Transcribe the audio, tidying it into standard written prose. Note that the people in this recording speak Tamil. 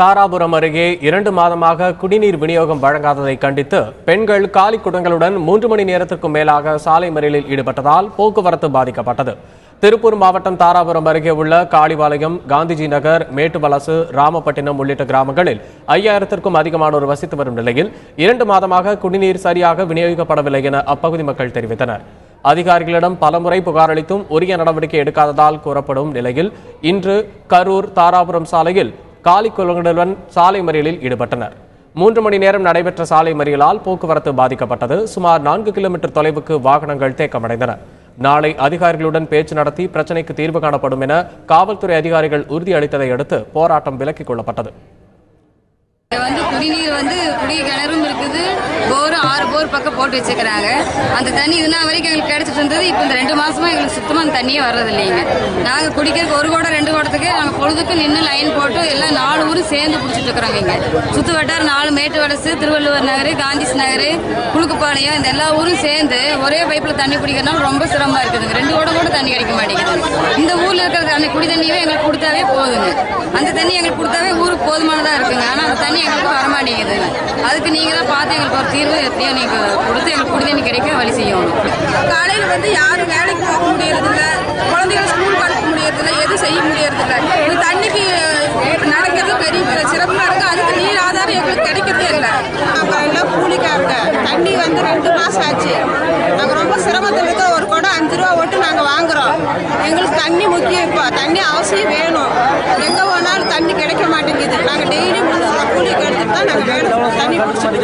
தாராபுரம் அருகே 2 மாதமாக குடிநீர் விநியோகம் வழங்காததை கண்டித்து பெண்கள் காலி குடங்களுடன் 3 மணி நேரத்திற்கும் மேலாக சாலை மறியலில் ஈடுபட்டதால் போக்குவரத்து பாதிக்கப்பட்டது. திருப்பூர் மாவட்டம் தாராபுரம் அருகே உள்ள காளிபாளையம், காந்திஜி நகர், மேட்டுவலசு, ராமப்பட்டினம் உள்ளிட்ட கிராமங்களில் 5000த்திற்கும் அதிகமானோர் வசித்து வரும் நிலையில் 2 மாதமாக குடிநீர் சரியாக விநியோகிக்கப்படவில்லை என அப்பகுதி மக்கள் தெரிவித்தனர். அதிகாரிகளிடம் பலமுறை புகார் அளித்தும் உரிய நடவடிக்கை எடுக்காததால் கூறப்படும் நிலையில் இன்று கரூர் தாராபுரம் சாலையில் காலி குடங்களுடன் சாலை மறியலில் ஈடுபட்டனர். 3 மணி நேரம் நடைபெற்ற சாலை மறியலால் போக்குவரத்து பாதிக்கப்பட்டது. சுமார் 4 கிலோமீட்டர் தொலைவுக்கு வாகனங்கள் தேக்கமடைந்தன. நாளை அதிகாரிகளுடன் பேச்சு நடத்தி பிரச்சினைக்கு தீர்வு காணப்படும் என காவல்துறை அதிகாரிகள் உறுதியளித்ததை அடுத்து போராட்டம் விலக்கிக் கொள்ளப்பட்டது. குடிநீர் குடி கிணறும் இருக்குது, போர் 6 போர் பக்கம் போட்டு வச்சுக்கிறாங்க. அந்த தண்ணி இதுனா வரைக்கும் எங்களுக்கு கிடைச்சிட்டு இருந்தது. இப்போ இந்த 2 மாசமா எங்களுக்கு சுத்தமா அந்த தண்ணியே வர்றது இல்லைங்க. நாங்க குடிக்கிறதுக்கு 1 குடம் 2 குடத்துக்கு நாங்க பொழுதுக்கு நின்று லைன் போட்டு எல்லாம் 4 ஊரும் சேர்ந்து பிடிச்சிட்டு இருக்கிறோங்க. இங்க சுத்து வட்டார 4 மேட்டுவலசு, திருவள்ளுவர் நகர், காந்திஜி நகர், குழுக்குப்பாளையம், இந்த எல்லா ஊரும் சேர்ந்து ஒரே பைப்ல தண்ணி பிடிக்கிறதுனால ரொம்ப சிரமமா இருக்குதுங்க. 2 குடம் கூட தண்ணி கிடைக்க மாட்டேங்குது. இந்த ஊர்ல இருக்கிற தண்ணி குடி தண்ணியே எங்களுக்கு கொடுத்தாவே போதுங்க. அந்த தண்ணி எங்களுக்கு கொடுத்தாவே ஊருக்கு போதுமானதா இருக்குங்க. ஆனா அந்த தண்ணி எங்களுக்கு வரமாட்டேங்குது. அதுக்கு நீங்க தான் பார்த்து எங்களுக்கு ஒரு தீர்வு எப்படியோ நீங்க கொடுத்து எங்களுக்கு குடி தண்ணி கிடைக்க வழி செய்யணும். காலையில் யாரும் வேலைக்கு போக முடியறதில்ல, குழந்தைகள் ஸ்கூலுக்கு அனுப்ப முடியறதில்ல, எதுவும் செய்ய முடியறதில்ல. இந்த தண்ணிக்கு நடக்கிறது பெரிய சிரமமா இருக்கு. அதுக்கு நீர் ஆதாரம் எங்களுக்கு கிடைக்கிறதே இல்லை. அப்புறம் எல்லாம் கூலிக்காரங்க தண்ணி 2 மாசம் ஆச்சு. நாங்கள் ரொம்ப சிரமத்தில் இருக்க. ஒரு குடம் 5 ரூபா ஓட்டு நாங்கள் வாங்குறோம். எங்களுக்கு தண்ணி முக்கியம். இப்போ தண்ணி அவசியம் வேணும். எங்கே போனாலும் தண்ணி கிடைக்க மாட்டேங்குது. நாங்கள் டெய்லி கூலிக்கு எடுத்துட்டு தான் நாங்கள் வேணும் தண்ணி பிடிச்சிட்டு